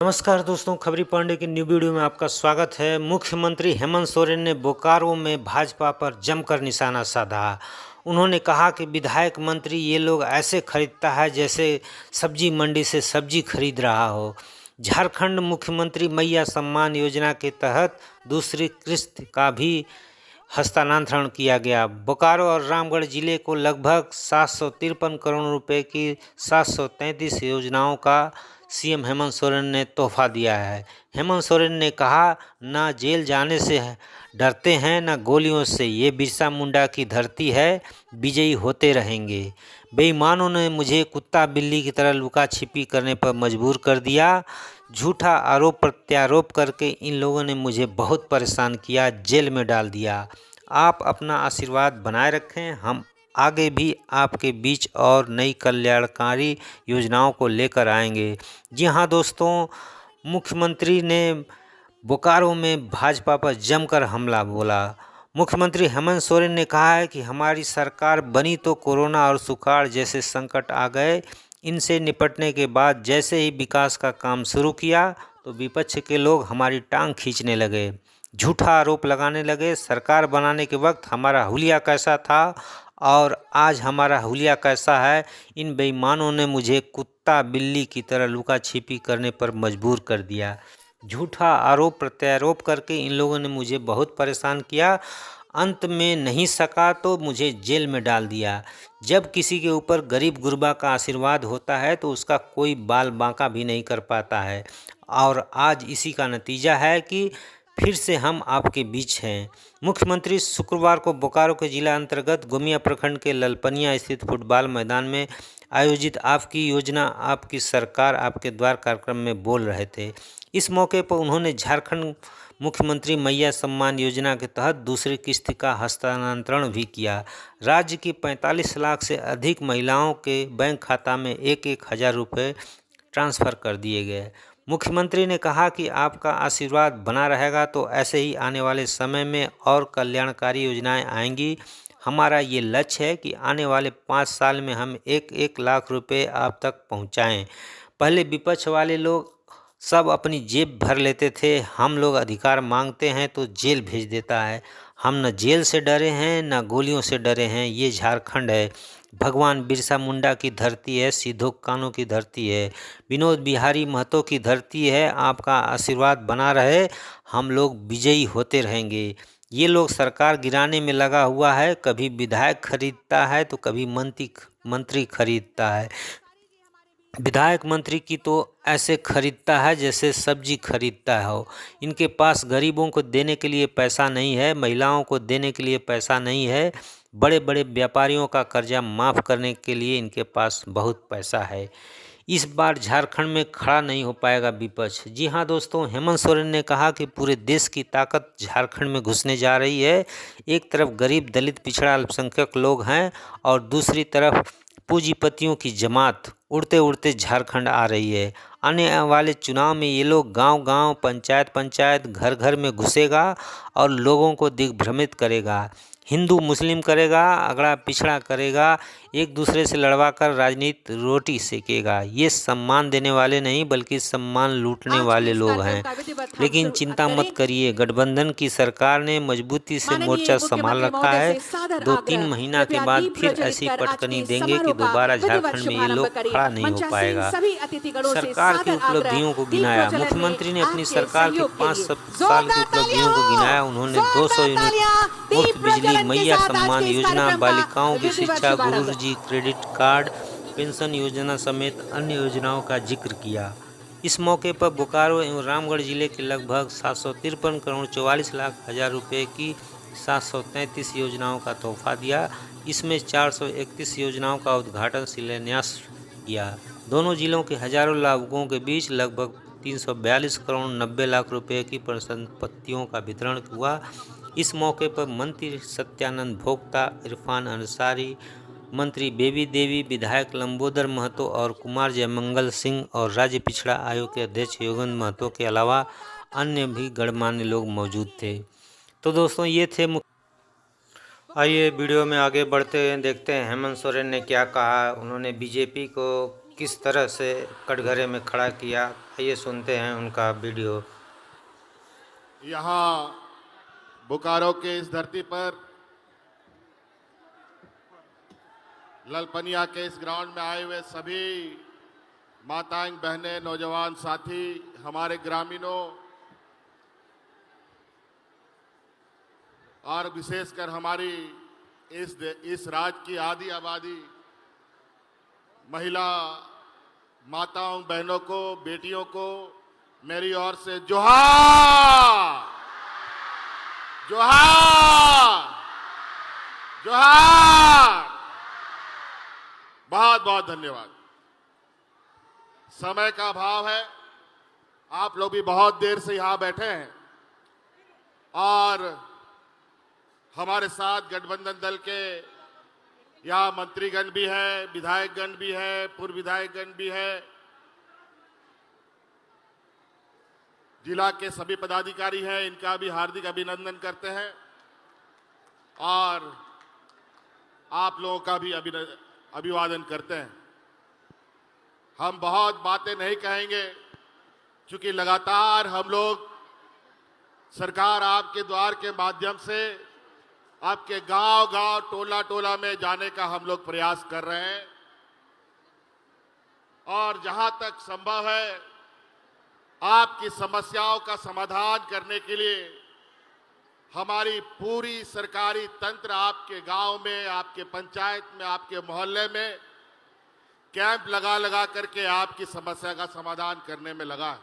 नमस्कार दोस्तों, खबरी पांडे की न्यू वीडियो में आपका स्वागत है। मुख्यमंत्री हेमंत सोरेन ने बोकारो में भाजपा पर जमकर निशाना साधा। उन्होंने कहा कि विधायक मंत्री ये लोग ऐसे खरीदता है जैसे सब्जी मंडी से सब्जी खरीद रहा हो। झारखंड मुख्यमंत्री मैया सम्मान योजना के तहत दूसरी किस्त का भी हस्तांतरण किया गया। बोकारो और रामगढ़ जिले को लगभग 753 करोड़ रुपए की 733 योजनाओं का सीएम हेमंत सोरेन ने तोहफा दिया है। हेमंत सोरेन ने कहा, ना जेल जाने से डरते हैं ना गोलियों से, ये बिरसा मुंडा की धरती है, विजयी होते रहेंगे। बेईमानों ने मुझे कुत्ता बिल्ली की तरह लुका छिपी करने पर मजबूर कर दिया। झूठा आरोप प्रत्यारोप करके इन लोगों ने मुझे बहुत परेशान किया, जेल में डाल दिया। आप अपना आशीर्वाद बनाए रखें, हम आगे भी आपके बीच और नई कल्याणकारी योजनाओं को लेकर आएंगे। जी हाँ दोस्तों, मुख्यमंत्री ने बोकारो में भाजपा पर जमकर हमला बोला। मुख्यमंत्री हेमंत सोरेन ने कहा है कि हमारी सरकार बनी तो कोरोना और सुखाड़ जैसे संकट आ गए, इनसे निपटने के बाद जैसे ही विकास का काम शुरू किया तो विपक्ष के लोग हमारी टांग खींचने लगे, झूठा आरोप लगाने लगे। सरकार बनाने के वक्त हमारा हुलिया कैसा था और आज हमारा हुलिया कैसा है, इन बेईमानों ने मुझे कुत्ता बिल्ली की तरह लुका छिपी करने पर मजबूर कर दिया। झूठा आरोप प्रत्यारोप करके इन लोगों ने मुझे बहुत परेशान किया। अंत में नहीं सका तो मुझे जेल में डाल दिया। जब किसी के ऊपर गरीब गुरबा का आशीर्वाद होता है तो उसका कोई बाल बांका भी नहीं कर पाता है, और आज इसी का नतीजा है कि फिर से हम आपके बीच हैं। मुख्यमंत्री शुक्रवार को बोकारो के जिला अंतर्गत गोमिया प्रखंड के ललपनिया स्थित फुटबॉल मैदान में आयोजित आपकी योजना आपकी सरकार आपके द्वार कार्यक्रम में बोल रहे थे। इस मौके पर उन्होंने झारखंड मुख्यमंत्री मैया सम्मान योजना के तहत दूसरी किस्त का हस्तांतरण भी किया। राज्य की 45 लाख से अधिक महिलाओं के बैंक खाता में 1,000 रुपये ट्रांसफ़र कर दिए गए। मुख्यमंत्री ने कहा कि आपका आशीर्वाद बना रहेगा तो ऐसे ही आने वाले समय में और कल्याणकारी योजनाएं आएंगी। हमारा ये लक्ष्य है कि आने वाले 5 साल में हम 1-1 लाख रुपए आप तक पहुंचाएं। पहले विपक्ष वाले लोग सब अपनी जेब भर लेते थे, हम लोग अधिकार मांगते हैं तो जेल भेज देता है। हम न जेल से डरे हैं न गोलियों से डरे हैं। ये झारखंड है, भगवान बिरसा मुंडा की धरती है, सिद्धो कान्हू की धरती है, विनोद बिहारी महतो की धरती है। आपका आशीर्वाद बना रहे, हम लोग विजयी होते रहेंगे। ये लोग सरकार गिराने में लगा हुआ है, कभी विधायक खरीदता है तो कभी मंत्री खरीदता है। विधायक मंत्री की तो ऐसे खरीदता है जैसे सब्जी खरीदता हो। इनके पास गरीबों को देने के लिए पैसा नहीं है, महिलाओं को देने के लिए पैसा नहीं है, बड़े बड़े व्यापारियों का कर्जा माफ़ करने के लिए इनके पास बहुत पैसा है। इस बार झारखंड में खड़ा नहीं हो पाएगा विपक्ष। जी हाँ दोस्तों, हेमंत सोरेन ने कहा कि पूरे देश की ताकत झारखंड में घुसने जा रही है। एक तरफ गरीब दलित पिछड़ा अल्पसंख्यक लोग हैं और दूसरी तरफ पूंजीपतियों की जमात उड़ते उड़ते झारखंड आ रही है। आने वाले चुनाव में ये लोग गांव-गांव, पंचायत-पंचायत, घर-घर में घुसेगा और लोगों को दिग्भ्रमित करेगा, हिंदू मुस्लिम करेगा, अगड़ा पिछड़ा करेगा, एक दूसरे से लड़वा कर राजनीति रोटी सेकेगा। ये सम्मान देने वाले नहीं बल्कि सम्मान लूटने वाले लोग हैं। लेकिन चिंता मत करिए, गठबंधन की सरकार ने मजबूती से मोर्चा संभाल रखा है। 2-3 महीना के बाद फिर ऐसी पटकनी देंगे कि दोबारा झारखंड में ये लोग खड़ा नहीं हो पाएगा। सरकार की उपलब्धियों को गिनाया। मुख्यमंत्री ने अपनी सरकार की 5 साल की उपलब्धियों को गिनाया। उन्होंने 200 यूनिट मुफ्त बिजली, मैया सम्मान योजना, बालिकाओं की शिक्षा, गुरुजी क्रेडिट कार्ड, पेंशन योजना समेत अन्य योजनाओं का जिक्र किया। इस मौके पर बोकारो एवं रामगढ़ जिले के लगभग 753 करोड़ 44 लाख हजार रुपए की 733 योजनाओं का तोहफा दिया। इसमें 431 योजनाओं का उद्घाटन शिलान्यास किया। दोनों जिलों के हजारों लाभुकों के बीच लगभग 342 करोड़ 90 लाख रुपए की परिसंपत्तियों का वितरण हुआ। इस मौके पर मंत्री सत्यानंद भोक्ता, इरफान अंसारी, मंत्री बेबी देवी, विधायक लंबोदर महतो और कुमार जयमंगल सिंह और राज्य पिछड़ा आयोग के अध्यक्ष योगेंद्र महतो के अलावा अन्य भी गणमान्य लोग मौजूद थे। तो दोस्तों, ये थे आइए वीडियो में आगे बढ़ते हैं, देखते हैं हेमंत सोरेन ने क्या कहा। उन्होंने बीजेपी को किस तरह से कटघरे में खड़ा किया। आइए सुनते हैं उनका वीडियो। यहाँ बोकारो के इस धरती पर ललपनिया के इस ग्राउंड में आए हुए सभी माताएं, बहनें, नौजवान साथी, हमारे ग्रामीणों और विशेषकर हमारी इस राज्य की आधी आबादी महिला माताओं, बहनों को, बेटियों को मेरी ओर से जोहार, जोहार, जोहार। बहुत बहुत धन्यवाद। समय का अभाव है, आप लोग भी बहुत देर से यहां बैठे हैं और हमारे साथ गठबंधन दल के यहाँ मंत्रीगण भी है, विधायकगण भी है, पूर्व विधायकगण भी है, जिला के सभी पदाधिकारी हैं, इनका भी हार्दिक अभिनंदन करते हैं और आप लोगों का भी अभिवादन करते हैं। हम बहुत बातें नहीं कहेंगे क्योंकि लगातार हम लोग सरकार आपके द्वार के माध्यम से आपके गांव गांव, टोला टोला में जाने का हम लोग प्रयास कर रहे हैं और जहां तक संभव है आपकी समस्याओं का समाधान करने के लिए हमारी पूरी सरकारी तंत्र आपके गांव में, आपके पंचायत में, आपके मोहल्ले में कैंप लगा लगा करके आपकी समस्या का समाधान करने में लगा है।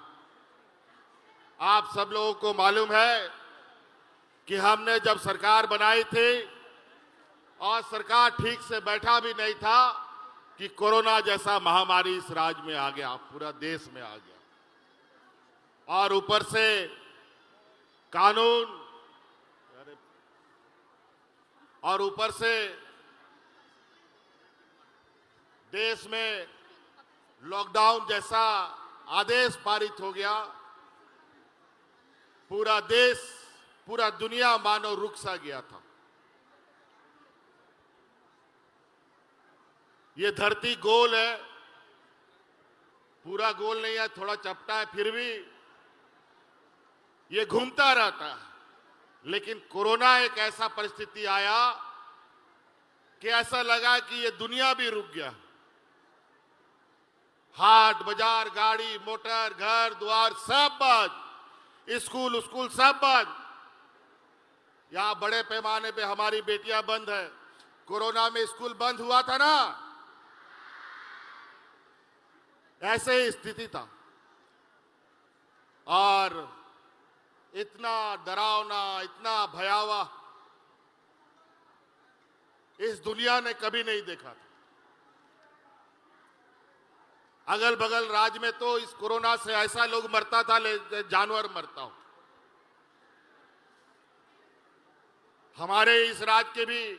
आप सब लोगों को मालूम है कि हमने जब सरकार बनाई थी और सरकार ठीक से बैठा भी नहीं था कि कोरोना जैसा महामारी इस राज्य में आ गया, पूरा देश में आ गया और ऊपर से कानून और ऊपर से देश में लॉकडाउन जैसा आदेश पारित हो गया। पूरा देश, पूरा दुनिया मानो रुक सा गया था। ये धरती गोल है, पूरा गोल नहीं है, थोड़ा चपटा है, फिर भी ये घूमता रहता है। लेकिन कोरोना एक ऐसा परिस्थिति आया कि ऐसा लगा कि ये दुनिया भी रुक गया। हाट बाजार, गाड़ी मोटर, घर द्वार सब बंद, स्कूल स्कूल सब बंद। यहां बड़े पैमाने पे हमारी बेटियां बंद है। कोरोना में स्कूल बंद हुआ था ना, ऐसे ही स्थिति था और इतना डरावना, इतना भयावह इस दुनिया ने कभी नहीं देखा था। अगल बगल राज्य में तो इस कोरोना से ऐसा लोग मरता था जानवर मरता हो। हमारे इस राज्य के भी,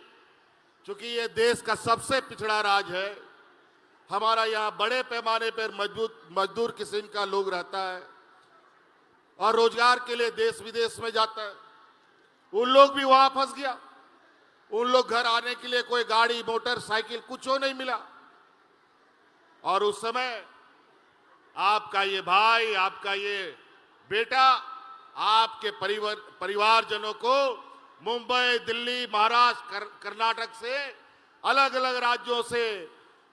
चूंकि ये देश का सबसे पिछड़ा राज्य है, हमारा यहाँ बड़े पैमाने पर मजदूर किस्म का लोग रहता है और रोजगार के लिए देश विदेश में जाता है। उन लोग भी वहां फंस गया। उन लोग घर आने के लिए कोई गाड़ी मोटर साइकिल कुछ नहीं मिला और उस समय आपका ये भाई, आपका ये बेटा आपके परिवारजनों को मुंबई, दिल्ली, महाराष्ट्र, कर्नाटक से, अलग अलग राज्यों से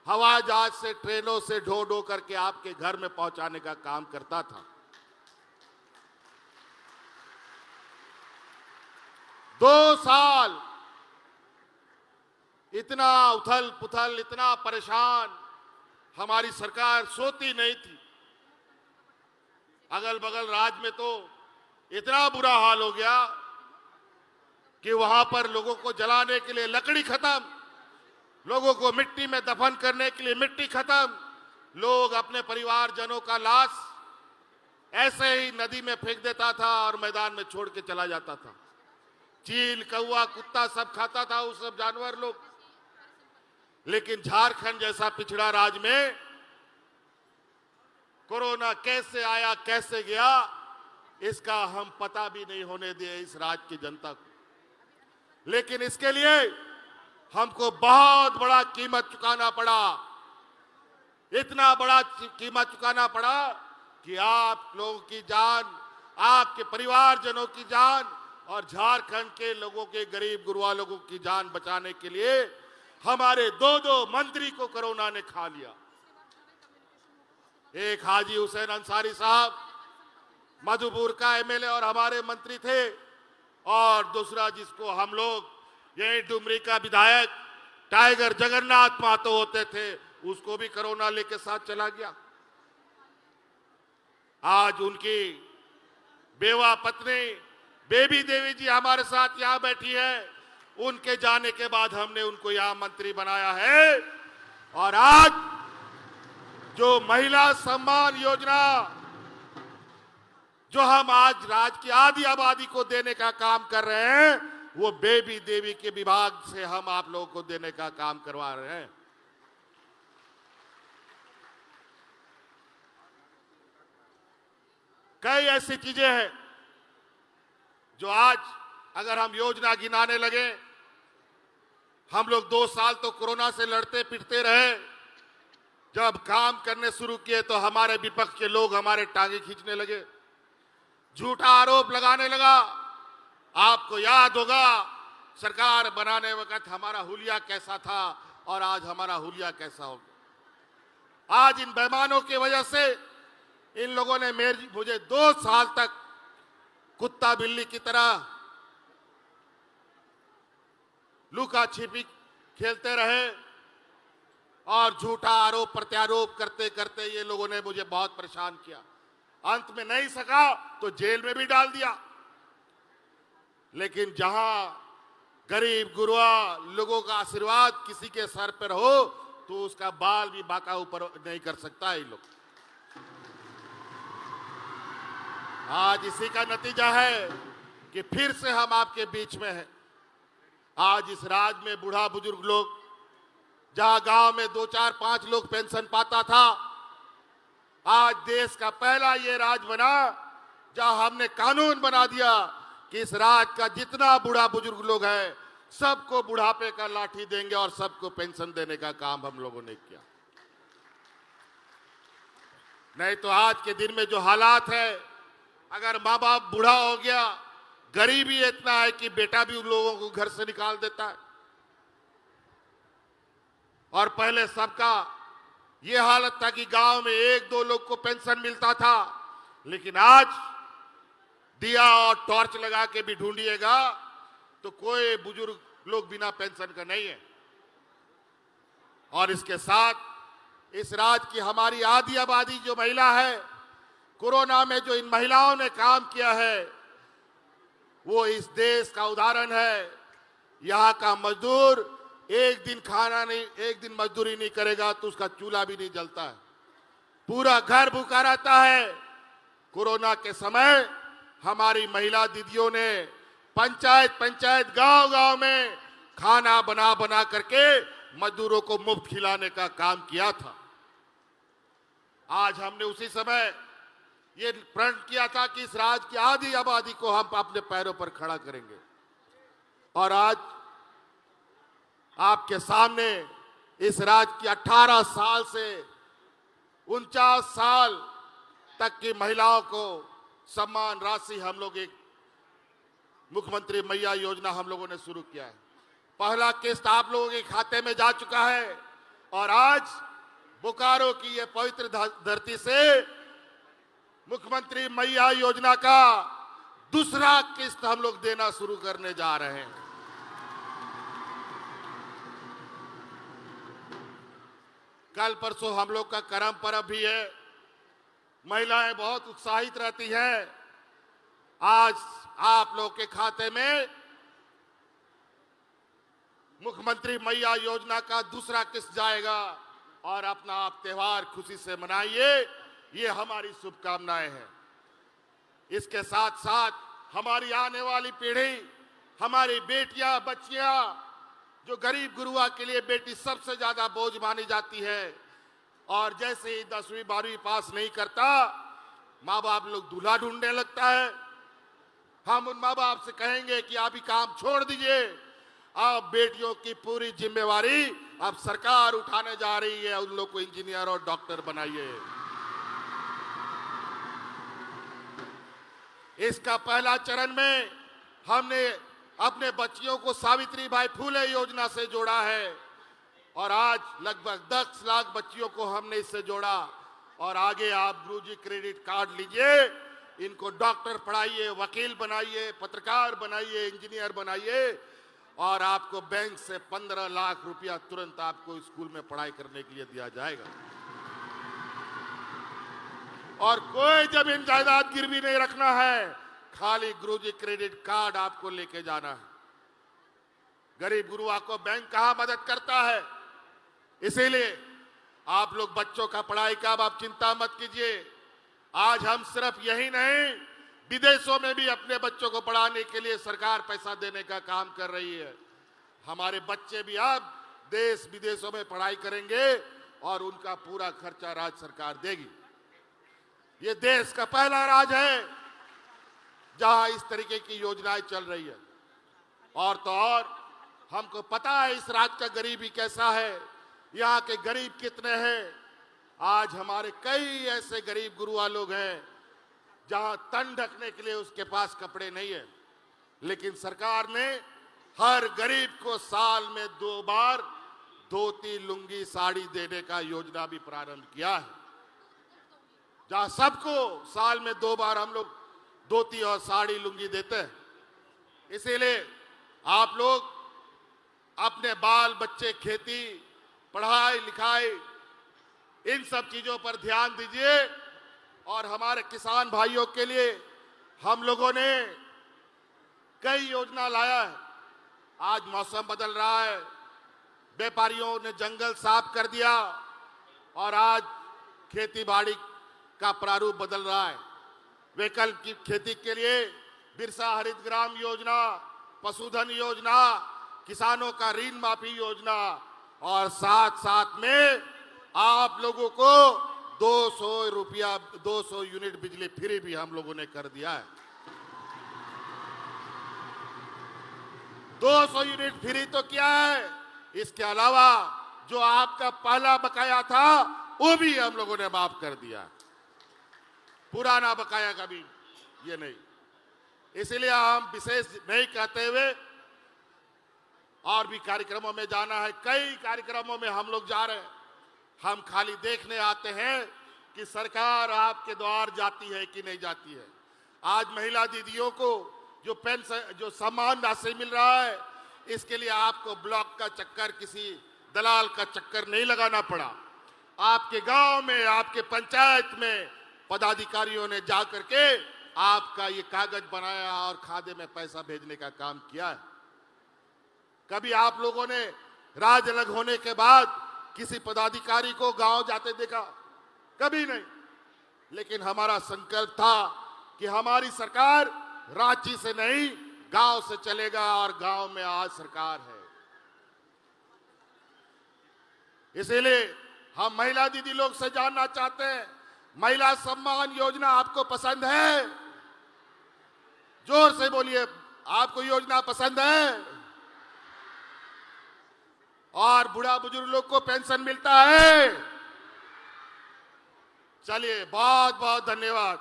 हवाई जहाज से, ट्रेनों से ढो ढो करके आपके घर में पहुंचाने का काम करता था। 2 साल इतना उथल पुथल, इतना परेशान हमारी सरकार सोती नहीं थी। अगल बगल राज्य में तो इतना बुरा हाल हो गया कि वहां पर लोगों को जलाने के लिए लकड़ी खत्म, लोगों को मिट्टी में दफन करने के लिए मिट्टी खत्म, लोग अपने परिवारजनों का लाश ऐसे ही नदी में फेंक देता था और मैदान में छोड़ के चला जाता था। चील, कौवा, कुत्ता सब खाता था वो सब जानवर लोग। लेकिन झारखंड जैसा पिछड़ा राज्य में कोरोना कैसे आया, कैसे गया, इसका हम पता भी नहीं होने दिए इस राज्य की जनता को। लेकिन इसके लिए हमको बहुत बड़ा कीमत चुकाना पड़ा। इतना बड़ा कीमत चुकाना पड़ा कि आप लोगों की जान, आपके परिवारजनों की जान और झारखंड के लोगों के, गरीब गुरबा लोगों की जान बचाने के लिए हमारे दो मंत्री को कोरोना ने खा लिया। एक हाजी हुसैन अंसारी साहब मधुपुर का एमएलए और हमारे मंत्री थे, और दूसरा जिसको हम लोग यही डुमरी का विधायक टाइगर जगन्नाथ महतो होते थे, उसको भी कोरोना लेके साथ चला गया। आज उनकी बेवा पत्नी बेबी देवी जी हमारे साथ यहां बैठी है। उनके जाने के बाद हमने उनको यहां मंत्री बनाया है। और आज जो महिला सम्मान योजना जो हम आज राज्य की आधी आबादी को देने का काम कर रहे हैं, वो बेबी देवी के विभाग से हम आप लोगों को देने का काम करवा रहे हैं। कई ऐसी चीजें हैं जो आज अगर हम योजना गिनाने लगे, हम लोग 2 साल तो कोरोना से लड़ते पिटते रहे। जब काम करने शुरू किए तो हमारे विपक्ष के लोग हमारे टांगे खींचने लगे, झूठा आरोप लगाने लगा। आपको याद होगा सरकार बनाने वक्त हमारा हुलिया कैसा था और आज हमारा हुलिया कैसा हो गया। आज इन बेईमानों की वजह से इन लोगों ने मुझे 2 साल तक कुत्ता बिल्ली की तरह लुका छिपी खेलते रहे और झूठा आरोप प्रत्यारोप करते करते ये लोगों ने मुझे बहुत परेशान किया। अंत में नहीं सका तो जेल में भी डाल दिया। लेकिन जहां गरीब गुरबा लोगों का आशीर्वाद किसी के सर पर हो तो उसका बाल भी बाका ऊपर नहीं कर सकता ये लोग। आज इसी का नतीजा है कि फिर से हम आपके बीच में हैं। आज इस राज्य में बूढ़ा बुजुर्ग लोग, जहां गांव में 2, 4, 5 लोग पेंशन पाता था, आज देश का पहला ये राज्य बना जहां हमने कानून बना दिया कि इस राज्य का जितना बूढ़ा बुजुर्ग लोग हैं सबको बुढ़ापे का लाठी देंगे और सबको पेंशन देने का काम हम लोगों ने किया। नहीं तो आज के दिन में जो हालात है, अगर माँ बाप बूढ़ा हो गया, गरीबी इतना है कि बेटा भी उन लोगों को घर से निकाल देता है। और पहले सबका ये हालत था कि गांव में 1-2 लोग को पेंशन मिलता था, लेकिन आज दिया और टॉर्च लगा के भी ढूंढिएगा तो कोई बुजुर्ग लोग बिना पेंशन का नहीं है। और इसके साथ इस राज्य की हमारी आधी आबादी जो महिला है, कोरोना में जो इन महिलाओं ने काम किया है वो इस देश का उदाहरण है। यहाँ का मजदूर एक दिन मजदूरी नहीं करेगा तो उसका चूल्हा भी नहीं जलता है, पूरा घर भूखा रहता है। कोरोना के समय हमारी महिला दीदियों ने पंचायत गांव में खाना बना बना करके मजदूरों को मुफ्त खिलाने का काम किया था। आज हमने उसी समय ये प्रण किया था कि इस राज्य की आधी आबादी को हम अपने पैरों पर खड़ा करेंगे। और आज आपके सामने इस राज्य की 18 साल से 49 साल तक की महिलाओं को सम्मान राशि हम लोग एक मुख्यमंत्री मैया योजना हम लोगों ने शुरू किया है। पहला किस्त आप लोगों के खाते में जा चुका है और आज बोकारो की ये पवित्र धरती से मुख्यमंत्री मैया योजना का दूसरा किस्त हम लोग देना शुरू करने जा रहे हैं। कल परसों हम लोग का करम पर्व भी है। महिलाएं बहुत उत्साहित रहती हैं। आज आप लोग के खाते में मुख्यमंत्री मैया योजना का दूसरा किस्त जाएगा और अपना आप त्योहार खुशी से मनाइए, ये हमारी शुभकामनाएं हैं। इसके साथ साथ हमारी आने वाली पीढ़ी, हमारी बेटियां बच्चियां, जो गरीब गुरुआ के लिए बेटी सबसे ज्यादा बोझ मानी जाती है, और जैसे ही 10वीं 12वीं पास नहीं करता माँ बाप लोग दूल्हा ढूंढने लगता है। हम उन माँ बाप से कहेंगे कि आप ही काम छोड़ दीजिए, आप बेटियों की पूरी जिम्मेवारी अब सरकार उठाने जा रही है, उन लोग को इंजीनियर और डॉक्टर बनाइए। इसका पहला चरण में हमने अपने बच्चियों को सावित्रीबाई फुले योजना से जोड़ा है और आज लगभग 10 लाख बच्चियों को हमने इससे जोड़ा। और आगे आप गुरुजी क्रेडिट कार्ड लीजिए, इनको डॉक्टर पढ़ाइए, वकील बनाइए, पत्रकार बनाइए, इंजीनियर बनाइए और आपको बैंक से 15 लाख रुपया तुरंत आपको स्कूल में पढ़ाई करने के लिए दिया जाएगा। और कोई जमीन जायदाद गिरवी नहीं रखना है, खाली गुरुजी क्रेडिट कार्ड आपको लेके जाना है। गरीब गुरुआ को बैंक कहां मदद करता है, इसीलिए आप लोग बच्चों का पढ़ाई का अब आप चिंता मत कीजिए। आज हम सिर्फ यही नहीं, विदेशों में भी अपने बच्चों को पढ़ाने के लिए सरकार पैसा देने का काम कर रही है। हमारे बच्चे भी अब देश विदेशों में पढ़ाई करेंगे और उनका पूरा खर्चा राज्य सरकार देगी। ये देश का पहला राज्य है जहां इस तरीके की योजनाएं चल रही है। और तो और हमको पता है इस राज्य का गरीबी कैसा है, यहाँ के गरीब कितने हैं। आज हमारे कई ऐसे गरीब गुरुआ लोग हैं जहां तन ढकने के लिए उसके पास कपड़े नहीं है, लेकिन सरकार ने हर गरीब को साल में 2 बार धोती लुंगी साड़ी देने का योजना भी प्रारंभ किया है, जहां सबको साल में 2 बार हम लोग धोती और साड़ी लुंगी देते हैं। इसीलिए आप लोग अपने बाल बच्चे, खेती, पढ़ाई लिखाई, इन सब चीजों पर ध्यान दीजिए। और हमारे किसान भाइयों के लिए हम लोगों ने कई योजना लाया है। आज मौसम बदल रहा है, व्यापारियों ने जंगल साफ कर दिया और आज खेती बाड़ी का प्रारूप बदल रहा है। वैकल्पिक खेती के लिए बिरसा हरित ग्राम योजना, पशुधन योजना, किसानों का ऋण माफी योजना और साथ साथ में आप लोगों को 200 यूनिट बिजली फ्री भी हम लोगों ने कर दिया है। 200 यूनिट फ्री तो क्या है, इसके अलावा जो आपका पहला बकाया था वो भी हम लोगों ने माफ कर दिया, पुराना बकाया का भी ये नहीं। इसलिए हम विशेष नहीं कहते हुए और भी कार्यक्रमों में जाना है। कई कार्यक्रमों में हम लोग जा रहे हैं। हम खाली देखने आते हैं कि सरकार आपके द्वार जाती है कि नहीं जाती है। आज महिला दीदियों को जो पेंशन, जो सम्मान राशि मिल रहा है, इसके लिए आपको ब्लॉक का चक्कर, किसी दलाल का चक्कर नहीं लगाना पड़ा। आपके गांव में, आपके पंचायत में पदाधिकारियों ने जा करके आपका ये कागज बनाया और खाते में पैसा भेजने का काम किया है। कभी आप लोगों ने राज अलग होने के बाद किसी पदाधिकारी को गांव जाते देखा? कभी नहीं। लेकिन हमारा संकल्प था कि हमारी सरकार रांची से नहीं, गांव से चलेगा और गांव में आज सरकार है। इसीलिए हम महिला दीदी लोग से जानना चाहते हैं, महिला सम्मान योजना आपको पसंद है? जोर से बोलिए, आपको योजना पसंद है? और बूढ़ा बुजुर्ग लोग को पेंशन मिलता है? चलिए, बहुत बहुत धन्यवाद।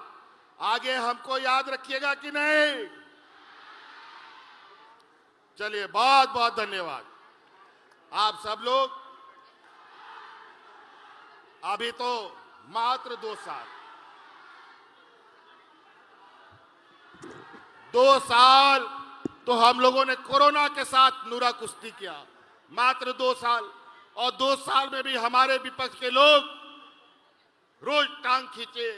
आगे हमको याद रखिएगा कि नहीं? चलिए, बहुत बहुत धन्यवाद। आप सब लोग अभी तो मात्र 2 साल तो हम लोगों ने कोरोना के साथ नूरा कुश्ती किया, मात्र 2 साल। और 2 साल में भी हमारे विपक्ष के लोग रोज टांग खींचे,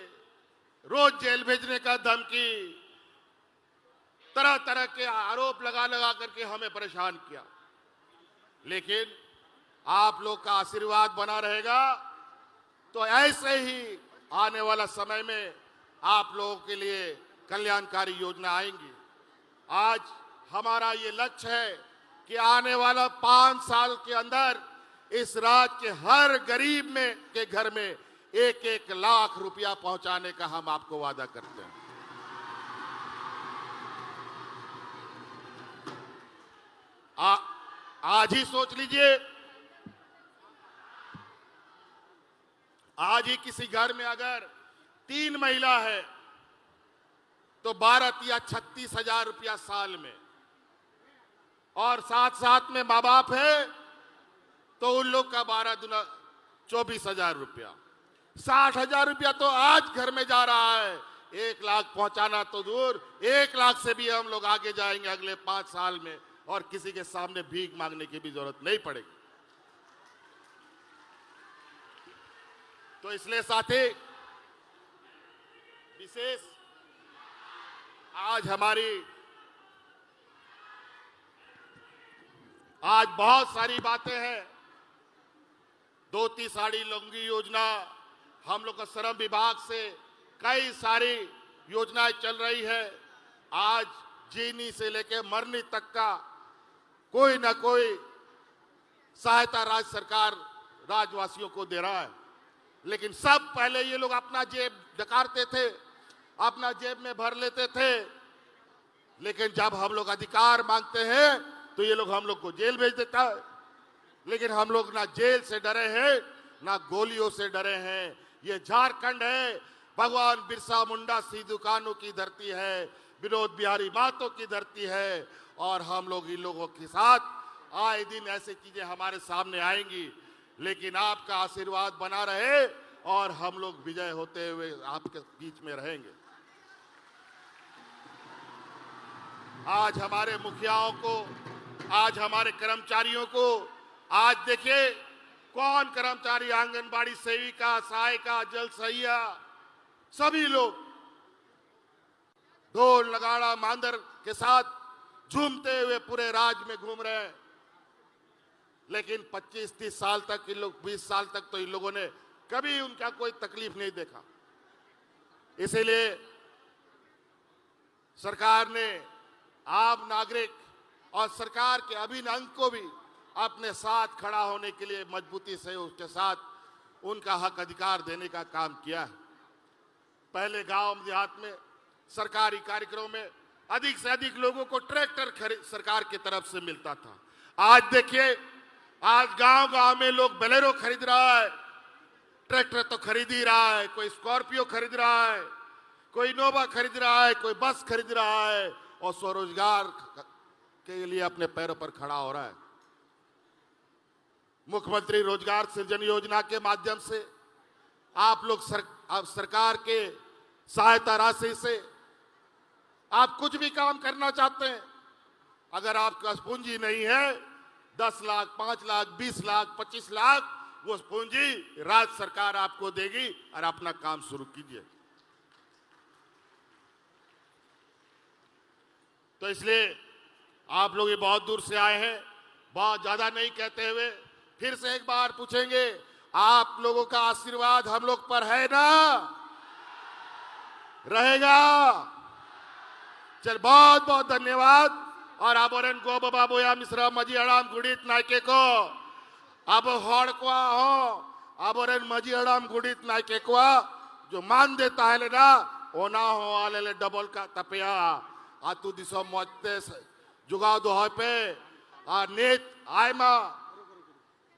रोज जेल भेजने का धमकी, तरह तरह के आरोप लगा लगा करके हमें परेशान किया। लेकिन आप लोग का आशीर्वाद बना रहेगा तो ऐसे ही आने वाला समय में आप लोगों के लिए कल्याणकारी योजना आएंगी। आज हमारा ये लक्ष्य है कि आने वाला 5 साल के अंदर इस राज्य के हर गरीब में के घर में 1-1 लाख रुपया पहुंचाने का हम आपको वादा करते हैं। आज ही सोच लीजिए, आज ही किसी घर में अगर 3 महिला है तो 12 या 36,000 रुपया साल में, और साथ साथ में माँ बाप है तो उन लोग का 12 दुना 24,000 रुपया, 60,000 रुपया तो आज घर में जा रहा है। 1 लाख पहुंचाना तो दूर, 1 लाख से भी हम लोग आगे जाएंगे अगले 5 साल में, और किसी के सामने भीख मांगने की भी जरूरत नहीं पड़ेगी। तो इसलिए साथी, विशेष आज बहुत सारी बातें हैं। धोती साड़ी लुंगी योजना, हम लोग का श्रम विभाग से कई सारी योजनाएं चल रही है। आज जीनी से लेके मरनी तक का कोई ना कोई सहायता राज्य सरकार राज्यवासियों को दे रहा है। लेकिन सब पहले ये लोग अपना जेब डकारते थे, अपना जेब में भर लेते थे, लेकिन जब हम लोग अधिकार मांगते हैं तो ये लोग हम लोग को जेल भेज देता है। लेकिन हम लोग ना जेल से डरे हैं ना गोलियों से डरे हैं। ये झारखंड है, भगवान बिरसा मुंडा सिद्धू कान्हू की धरती है, विनोद बिहारी महतो की धरती है, और हम लोग इन लोगों के साथ आए दिन ऐसी चीजें हमारे सामने आएंगी। लेकिन आपका आशीर्वाद बना रहे और हम लोग विजय होते हुए आपके बीच में रहेंगे। आज हमारे मुखियाओं को, आज हमारे कर्मचारियों को, आज देखिए कौन कर्मचारी, आंगनबाड़ी सेविका, सहायिका, जल सहिया, सभी लोग ढोल नगाड़ा मांदर के साथ झूमते हुए पूरे राज्य में घूम रहे हैं। लेकिन 25-30 साल तक इन लोग, 20 साल तक तो इन लोगों ने कभी उनका कोई तकलीफ नहीं देखा। इसीलिए सरकार ने आम नागरिक और सरकार के अभिन्न अंग को भी अपने साथ खड़ा होने के लिए मजबूती से उसके साथ उनका हक अधिकार देने का काम किया है। पहले गांव देहात में सरकारी कार्यक्रमों में अधिक से अधिक लोगों को ट्रैक्टर सरकार की तरफ से मिलता था। आज देखिए, आज गांव-गांव में लोग बोलेरो खरीद रहा है, ट्रैक्टर तो खरीद ही रहा है, कोई स्कॉर्पियो खरीद रहा है, कोई इनोवा खरीद रहा है, कोई बस खरीद रहा है, और स्वरोजगार के लिए अपने पैरों पर खड़ा हो रहा है। मुख्यमंत्री रोजगार सृजन योजना के माध्यम से आप लोग सरकार के सहायता राशि से आप कुछ भी काम करना चाहते हैं, अगर आपका पूंजी नहीं है, 10 लाख, 5 लाख, 20 लाख, 25 लाख, वो पूंजी राज्य सरकार आपको देगी और अपना काम शुरू कीजिए। तो इसलिए आप लोग ये बहुत दूर से आए हैं, बहुत ज्यादा नहीं कहते हुए फिर से एक बार पूछेंगे, आप लोगों का आशीर्वाद हम लोग पर है ना? रहेगा? चल, बहुत बहुत धन्यवाद। और आबोरन गो बाबा बोया मिश्रा मजी अड़ाम गुड़ित नायके को अब हड़ को हो, आबोरन मजी अड़ाम गुड़ित नायके को जो मान देता है लेना वो ना हो आले ले डबल का तपिया आतु दिसो मौजते जुगाव दो है पे आ नेत आयमा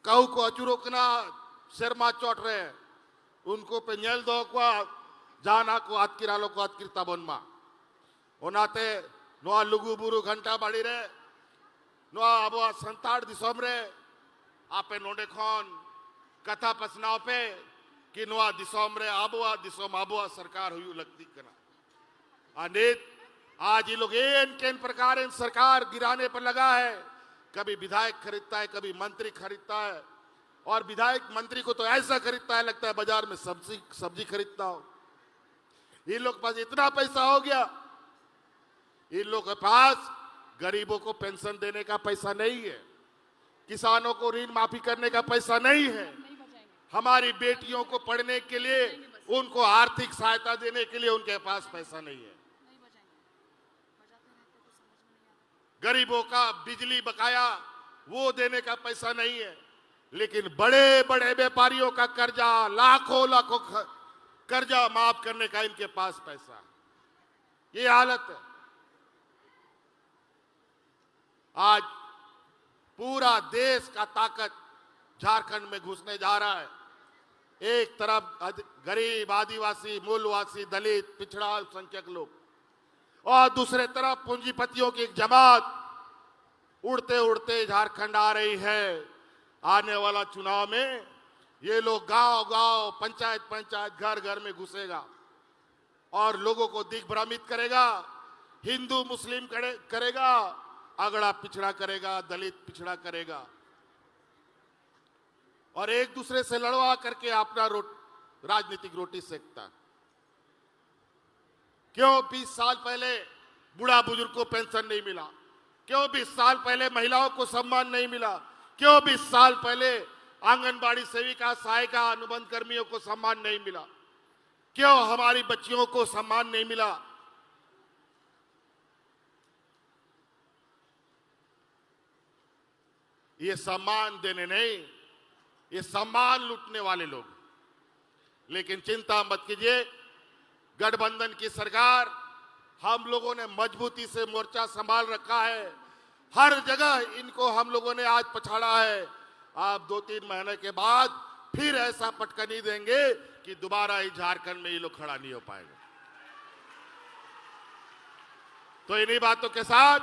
कहू को अचुरोकना शर्मा चोट रहे उनको पे नेल दो को जाना को अतकिरा लो को अतकिरता बनमा ओनाते नोआ लुगु बुरु घंटा बाड़ी रे नोआ अब संताड़ दिसोम रे आपे नोडे खोन कथा पसनाव पे कि नोआ दिसोम रे आबुआ दिसोम आबुआ सरकार हुई लगती कना अनेक आज ये लोग इन प्रकार इन सरकार गिराने पर लगा है। कभी विधायक खरीदता है, कभी मंत्री खरीदता है, और विधायक मंत्री को तो ऐसा खरीदता है लगता है बाजार में सब्जी खरीदता हो। इन लोग के पास इतना पैसा हो गया, इन लोग के पास गरीबों को पेंशन देने का पैसा नहीं है, किसानों को ऋण माफी करने का पैसा नहीं है, हमारी बेटियों को पढ़ने के लिए उनको आर्थिक सहायता देने के लिए उनके पास पैसा नहीं है, गरीबों का बिजली बकाया वो देने का पैसा नहीं है। लेकिन बड़े बड़े व्यापारियों का कर्जा, लाखों लाखों कर्जा माफ करने का इनके पास पैसा, ये हालत है। आज पूरा देश का ताकत झारखंड में घुसने जा रहा है। एक तरफ गरीब, आदिवासी, मूलवासी, दलित, पिछड़ा, अल्पसंख्यक लोग, और दूसरे तरफ पूंजीपतियों की एक जमात उड़ते उड़ते झारखंड आ रही है। आने वाला चुनाव में ये लोग गांव गांव, पंचायत पंचायत, घर घर में घुसेगा और लोगों को दिग्भ्रमित करेगा, हिंदू मुस्लिम करेगा, अगड़ा पिछड़ा करेगा, दलित पिछड़ा करेगा, और एक दूसरे से लड़वा करके अपना राजनीतिक रोटी सेकता। क्यों 20 साल पहले बूढ़ा बुजुर्ग को पेंशन नहीं मिला? क्यों 20 साल पहले महिलाओं को सम्मान नहीं मिला? क्यों 20 साल पहले आंगनबाड़ी सेविका, सहायिका, अनुबंध कर्मियों को सम्मान नहीं मिला? क्यों हमारी बच्चियों को सम्मान नहीं मिला? ये सम्मान देने नहीं, ये सम्मान लूटने वाले लोग। लेकिन चिंता मत कीजिए, गठबंधन की सरकार, हम लोगों ने मजबूती से मोर्चा संभाल रखा है। हर जगह इनको हम लोगों ने आज पछाड़ा है। आप 2-3 महीने के बाद फिर ऐसा पटकनी देंगे कि दोबारा ही झारखंड में ये लोग खड़ा नहीं हो पाएगा। तो इन्हीं बातों के साथ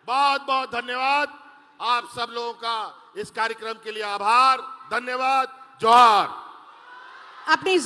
बहुत बहुत धन्यवाद। आप सब लोगों का इस कार्यक्रम के लिए आभार, धन्यवाद, जोहार। अपनी